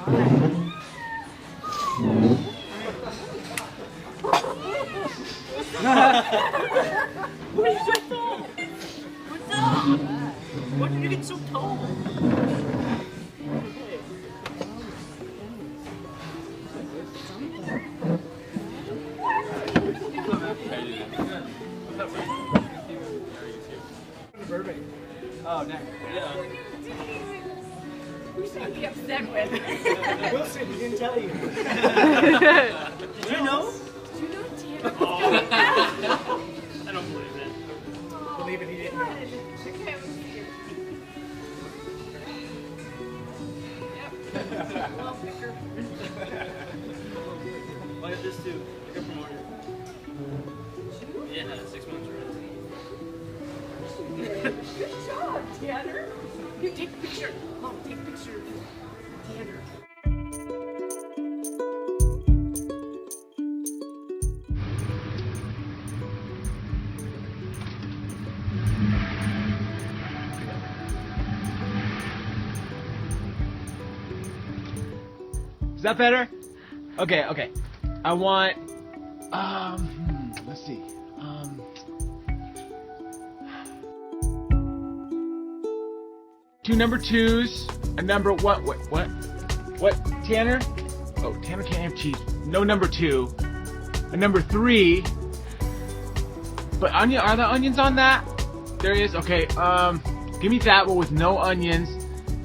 Why are you so tall? What's up? Why did you get so tall? Oh, next. Yeah. Who should I be upset with? Wilson, he didn't tell you. Did you know? Did you know Tanner? I don't believe it. Believe it, he didn't know. Okay, let's see. Yep. Well, picker. Look at this too. Look up from order. Yeah, 6 months already. Good job, Tanner. You take a picture. Mom, take a picture of Tanner. Is that better? Okay, okay. I want, let's see. Two number twos, a number, what, Tanner? Oh, Tanner can't have cheese. No number two. A number three. But onion, are the onions on that? There is, okay, give me that one with no onions.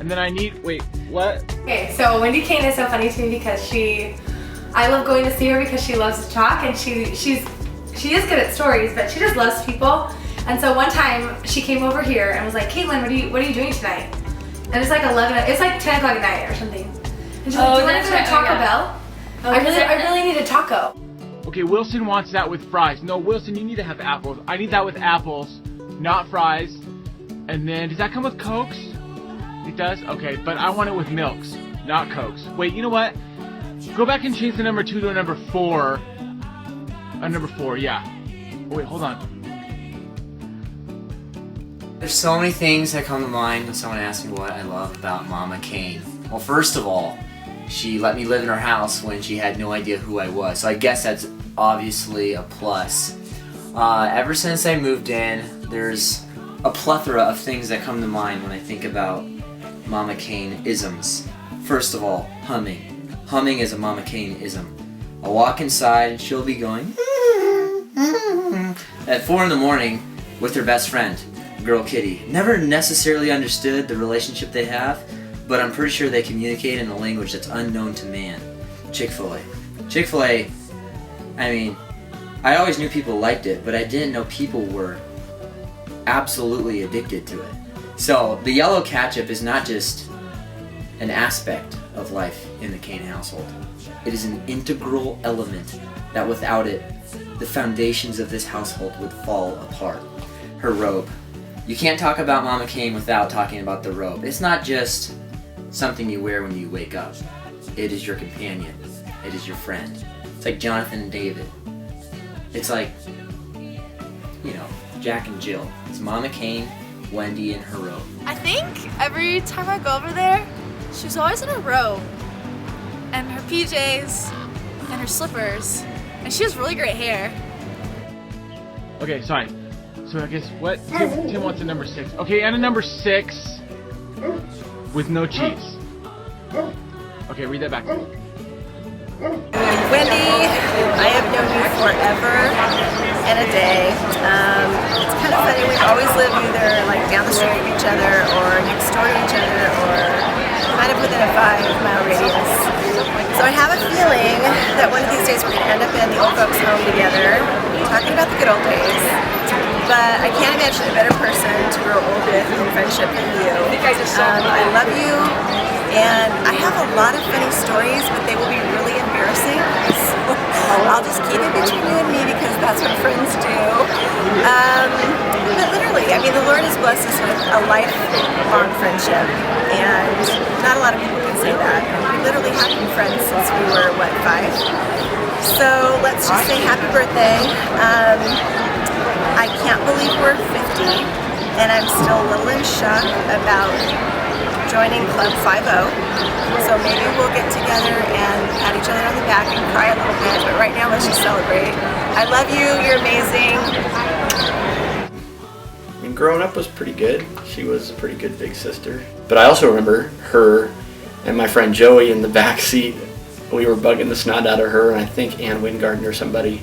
And then I need, wait, what? Okay, so Wendy Kane is so funny to me because I love going to see her because she loves to talk and she is good at stories, but she just loves people. And so one time she came over here and was like, Caitlin, what are you doing tonight? And it's like 10 o'clock at night or something. And she's like, do you want to go to Taco Bell? I really need a taco. Okay, Wilson wants that with fries. No, Wilson, you need to have apples. I need that with apples, not fries. And then, does that come with Cokes? It does? Okay, but I want it with milks, not Cokes. Wait, you know what? Go back and change the number 2 to a number 4. A number 4, yeah. Oh, wait, hold on. There's so many things that come to mind when someone asks me what I love about Mama Kane. Well, first of all, she let me live in her house when she had no idea who I was, so I guess that's obviously a plus. Ever since I moved in, there's a plethora of things that come to mind when I think about Mama Kane isms. First of all, humming. Humming is a Mama Kane ism. I'll walk inside and she'll be going at 4 in the morning with her best friend, girl Kitty. Never necessarily understood the relationship they have, but I'm pretty sure they communicate in a language that's unknown to man. Chick-fil-A. Chick-fil-A, I mean, I always knew people liked it, but I didn't know people were absolutely addicted to it. So the yellow ketchup is not just an aspect of life in the Kane household. It is an integral element that without it, the foundations of this household would fall apart. Her robe. You can't talk about Mama Kane without talking about the robe. It's not just something you wear when you wake up. It is your companion. It is your friend. It's like Jonathan and David. It's like, you know, Jack and Jill. It's Mama Kane, Wendy, and her robe. I think every time I go over there, she's always in her robe and her PJs and her slippers, and she has really great hair. Okay, sorry. So I guess what? Tim wants a number 6. Okay, and a number 6 with no cheese. Okay, read that back to me. Wendy, I have known you forever and a day. It's kind of funny, we always live either like down the street from each other or next door to each other or kind of within a 5-mile radius. So I have a feeling that one of these days we're going to end up in the old folks home together, talking about the good old days. But I can't imagine a better person to grow old with in friendship than you. I love you, and I have a lot of funny stories, but they will be really embarrassing. So I'll just keep it between you and me because that's what friends do. But literally, I mean, the Lord has blessed us with a lifelong friendship, and not a lot of people can say that. We literally have been friends since we were, what, 5? So let's just say happy birthday. I can't believe we're 50, and I'm still a little in shock about joining Club 50. So maybe we'll get together and pat each other on the back and cry a little bit. But right now, let's just celebrate. I love you. You're amazing. I mean, growing up was pretty good. She was a pretty good big sister. But I also remember her and my friend Joey in the back seat. We were bugging the snot out of her, and I think Ann Wingardner or somebody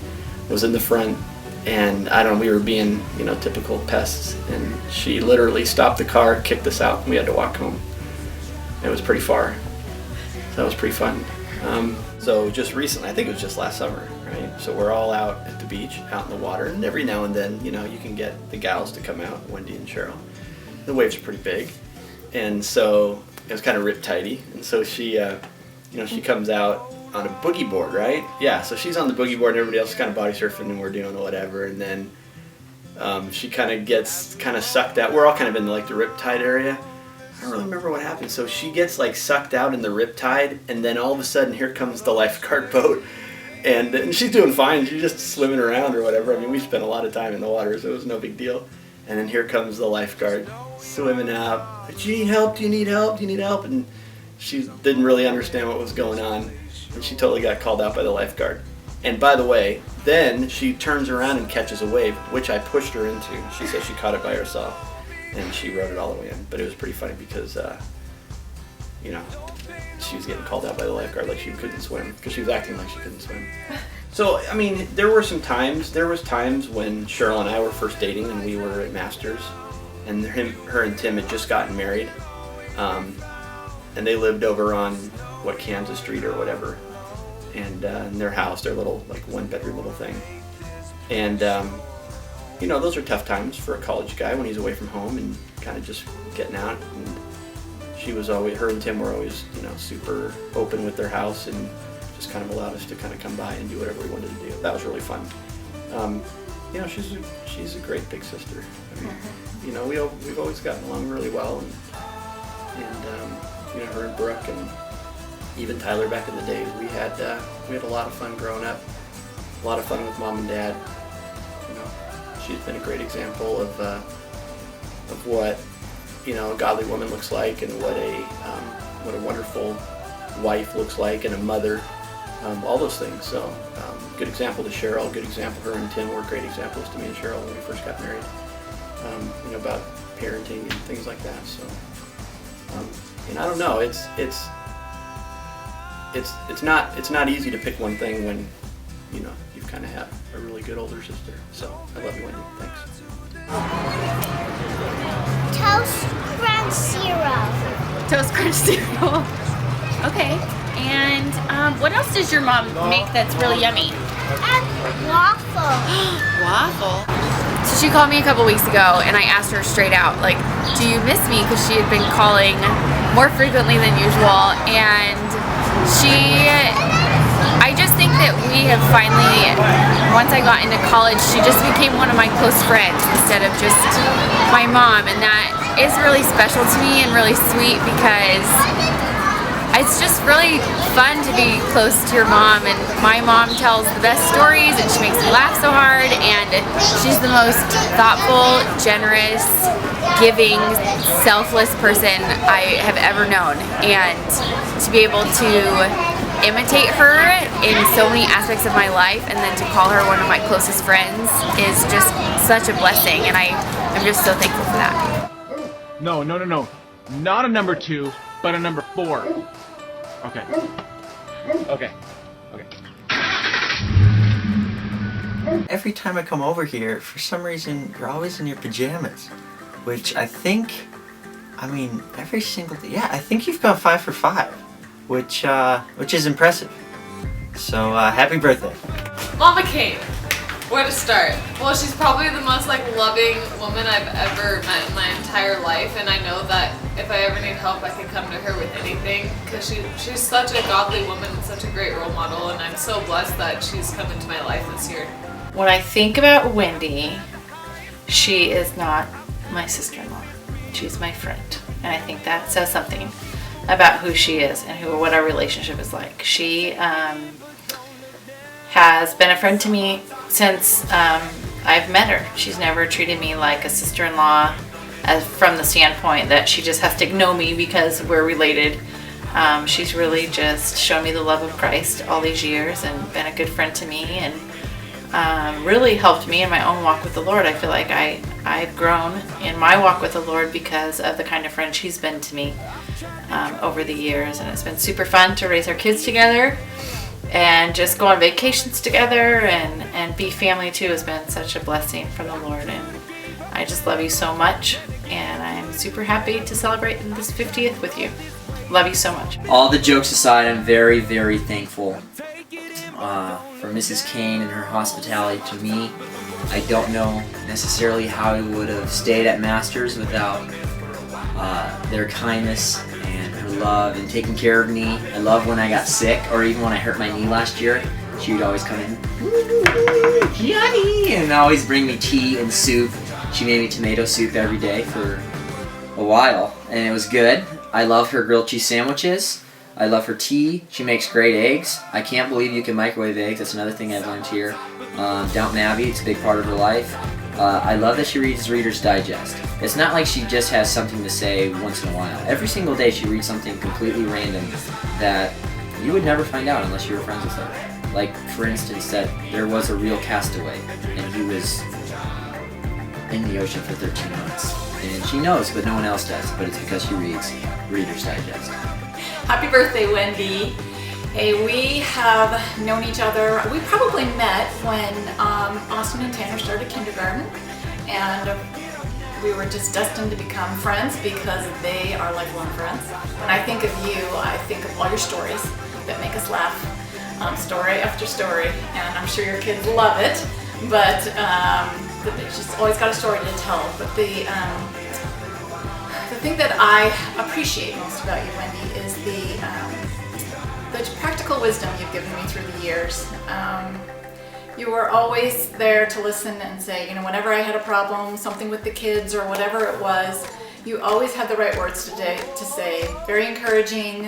was in the front. And I don't know, we were being, typical pests. And she literally stopped the car, kicked us out, and we had to walk home. It was pretty far. So that was pretty fun. So just recently, I think it was just last summer, right? So we're all out at the beach, out in the water, and every now and then, you can get the gals to come out, Wendy and Cheryl. The waves are pretty big, and so it was kind of rip-tighty. And so she, she comes out on a boogie board, right? Yeah, so she's on the boogie board, and everybody else is kind of body surfing, and we're doing whatever, and then she kind of gets sucked out. We're all kind of in the rip-tide area. I don't really remember what happened. So she gets sucked out in the riptide, and then all of a sudden here comes the lifeguard boat, and she's doing fine. She's just swimming around or whatever. I mean, we spent a lot of time in the water, so it was no big deal. And then here comes the lifeguard swimming out. Do you need help? Do you need help? Do you need help? And she didn't really understand what was going on, and she totally got called out by the lifeguard. And by the way, then she turns around and catches a wave, which I pushed her into. She said she caught it by herself. And she rode it all the way in. But it was pretty funny because, she was getting called out by the lifeguard like she couldn't swim because she was acting like she couldn't swim. So, I mean, there was times when Cheryl and I were first dating and we were at Masters, and her and Tim had just gotten married, and they lived over on, Kansas Street or whatever, and in their house, their little, one-bedroom little thing. And, those are tough times for a college guy when he's away from home and kind of just getting out. And her and Tim were always, super open with their house and just kind of allowed us to kind of come by and do whatever we wanted to do. That was really fun. She's a great big sister. I mean, we've always gotten along really well, and her and Brooke and even Tyler back in the days, we had a lot of fun growing up. A lot of fun with Mom and Dad. She's been a great example of what a godly woman looks like, and what a wonderful wife looks like, and a mother, all those things. So good example to Cheryl, good example. Her and Tim were great examples to me and Cheryl when we first got married. About parenting and things like that. So I don't know. It's not easy to pick one thing when you kind of have a really good older sister. So I love you, Wendy. Thanks. Toast Crunch Cereal. Toast Crunch cereal. Okay. And what else does your mom make that's really yummy? And waffle. Waffle. So she called me a couple weeks ago, and I asked her straight out, do you miss me? Because she had been calling more frequently than usual, and I just think that we have finally, once I got into college, she just became one of my close friends instead of just my mom, and that is really special to me and really sweet because it's just really fun to be close to your mom, and my mom tells the best stories and she makes me laugh so hard, and she's the most thoughtful, generous, giving, selfless person I have ever known, and to be able to imitate her in so many aspects of my life and then to call her one of my closest friends is just such a blessing, and I'm just so thankful for that. No. Not a number 2, but a number 4. Okay. Every time I come over here, for some reason, you're always in your pajamas, which every single day. Yeah, I think you've gone 5 for 5, which is impressive. So, happy birthday. Mama Kate. Where to start? Well, she's probably the most loving woman I've ever met in my entire life, and I know that if I ever need help, I can come to her with anything because she's such a godly woman and such a great role model, and I'm so blessed that she's come into my life this year. When I think about Wendy, she is not my sister-in-law. She's my friend, and I think that says something about who she is and what our relationship is like. She has been a friend to me since I've met her. She's never treated me like a sister-in-law. from the standpoint that she just has to know me because we're related. She's really just shown me the love of Christ all these years and been a good friend to me, and really helped me in my own walk with the Lord. I feel like I've grown in my walk with the Lord because of the kind of friend she's been to me over the years, and it's been super fun to raise our kids together and just go on vacations together and be family too has been such a blessing from the Lord, and I just love you so much, and I'm super happy to celebrate this 50th with you. Love you so much. All the jokes aside, I'm very, very thankful for Mrs. Kane and her hospitality to me. I don't know necessarily how I would have stayed at Masters without their kindness and her love and taking care of me. I love when I got sick, or even when I hurt my knee last year, she would always come in, Johnny, and always bring me tea and soup. She made me tomato soup every day for a while, and it was good. I love her grilled cheese sandwiches. I love her tea. She makes great eggs. I can't believe you can microwave eggs. That's another thing I've learned here. Downton Abbey, it's a big part of her life. I love that she reads Reader's Digest. It's not like she just has something to say once in a while. Every single day she reads something completely random that you would never find out unless you were friends with her. Like, for instance, that there was a real castaway and he was in the ocean for 13 months. And she knows, but no one else does. But it's because she reads Reader's Digest. Happy birthday, Wendy. Hey, we have known each other. We probably met when Austin and Tanner started kindergarten, and we were just destined to become friends because they are lifelong friends. When I think of you, I think of all your stories that make us laugh, story after story, and I'm sure your kids love it, but it's just always got a story to tell. But the thing that I appreciate most about you, Wendy, is the practical wisdom you've given me through the years. You were always there to listen and say, you know, whenever I had a problem, something with the kids or whatever it was, you always had the right words to say. Very encouraging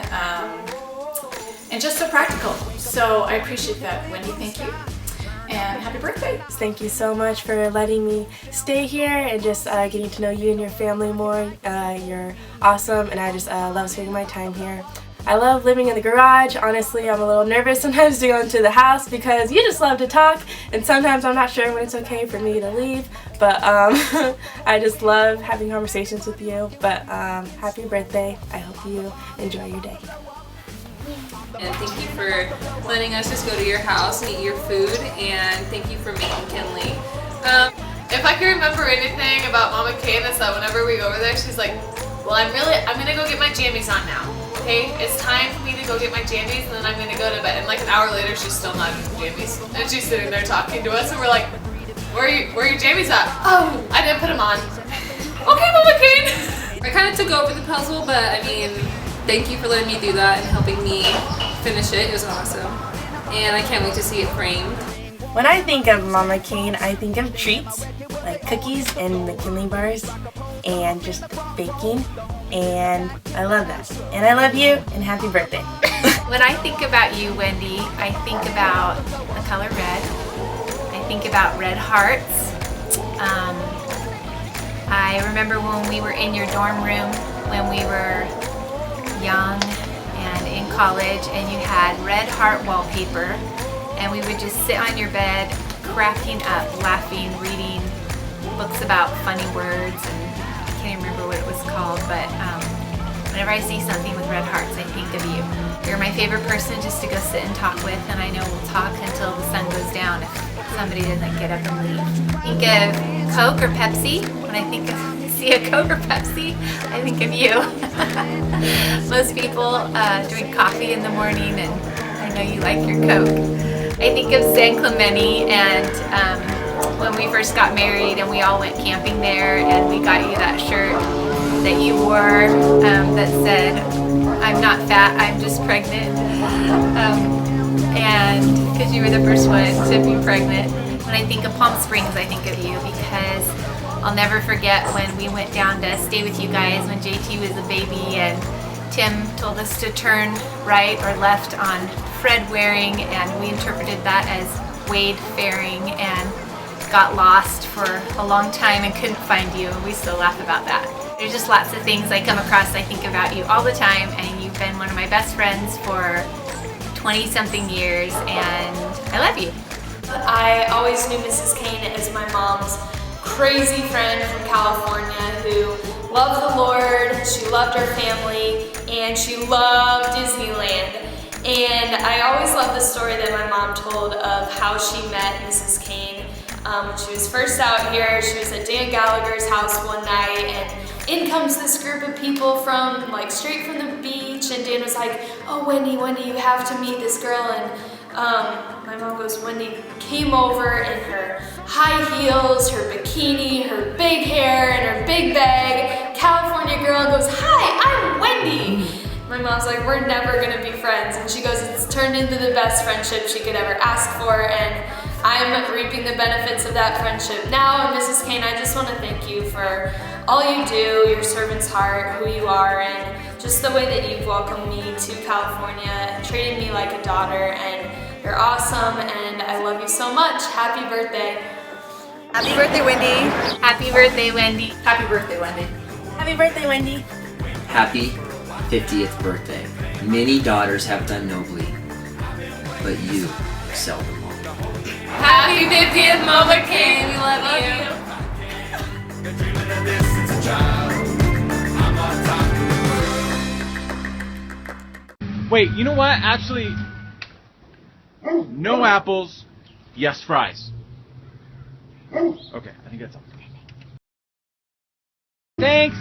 and just so practical. So I appreciate that, Wendy. Thank you. And happy birthday. Thank you so much for letting me stay here and just getting to know you and your family more. You're awesome, and I just love spending my time here. I love living in the garage. Honestly, I'm a little nervous sometimes to go into the house because you just love to talk, and sometimes I'm not sure when it's okay for me to leave, but I just love having conversations with you. But happy birthday. I hope you enjoy your day. And thank you for letting us just go to your house and eat your food, and thank you for making Kinley. If I can remember anything about Mama Kane, it's that whenever we go over there, she's like, well, I'm gonna go get my jammies on now. Okay, it's time for me to go get my jammies, and then I'm gonna go to bed. And like an hour later, she's still not in the jammies, and she's sitting there talking to us, and we're like, where are your jammies at? Oh, I didn't put them on. Okay, Mama Kane. I kind of took over the puzzle, but I mean, thank you for letting me do that and helping me finish it. It was awesome, and I can't wait to see it framed. When I think of Mama Kane, I think of treats, like cookies and McKinley bars, and just baking, and I love that. And I love you, and happy birthday. When I think about you, Wendy, I think about the color red. I think about red hearts. I remember when we were in your dorm room when we were young and in college, and you had red heart wallpaper, and we would just sit on your bed cracking up, laughing, reading books about funny words, and I can't remember what it was called, but whenever I see something with red hearts, I think of you. You're my favorite person just to go sit and talk with, and I know we'll talk until the sun goes down if somebody doesn't get up and leave. Think of Coke or Pepsi. When I see a Coke or Pepsi, I think of you. Most people drink coffee in the morning, and I know you like your Coke. I think of San Clemente, and when we first got married and we all went camping there, and we got you that shirt that you wore that said, I'm not fat, I'm just pregnant. And because you were the first one to be pregnant. When I think of Palm Springs, I think of you because I'll never forget when we went down to stay with you guys when JT was a baby, and Tim told us to turn right or left on Fred Waring, and we interpreted that as Wade Faring, and got lost for a long time and couldn't find you, and we still laugh about that. There's just lots of things I come across, I think about you all the time, and you've been one of my best friends for 20-something years, and I love you. I always knew Mrs. Kane as my mom's crazy friend from California who loved the Lord, she loved her family, and she loved Disneyland. And I always love the story that my mom told of how she met Mrs. Kane. When she was first out here, she was at Dan Gallagher's house one night, and in comes this group of people from, like, straight from the beach, and Dan was like, "Oh, Wendy, you have to meet this girl." And my mom goes, Wendy came over in her high heels, her bikini, her big hair, and her big bag. California girl goes, "Hi, I'm Wendy." My mom's like, "We're never gonna be friends." And she goes, "It's turned into the best friendship she could ever ask for, and I'm reaping the benefits of that friendship now." And Mrs. Kane, I just want to thank you for all you do, your servant's heart, who you are, and just the way that you've welcomed me to California and treated me like a daughter. And you're awesome, and I love you so much. Happy birthday. Happy birthday, Wendy. Happy birthday, Wendy. Happy birthday, Wendy. Happy birthday, Wendy. Happy 50th birthday. Many daughters have done nobly, but you excelled them all. Happy 50th, Mama Kane. We love you. Wait, you know what? Actually, no apples, yes fries. Okay, I think that's all. Thanks!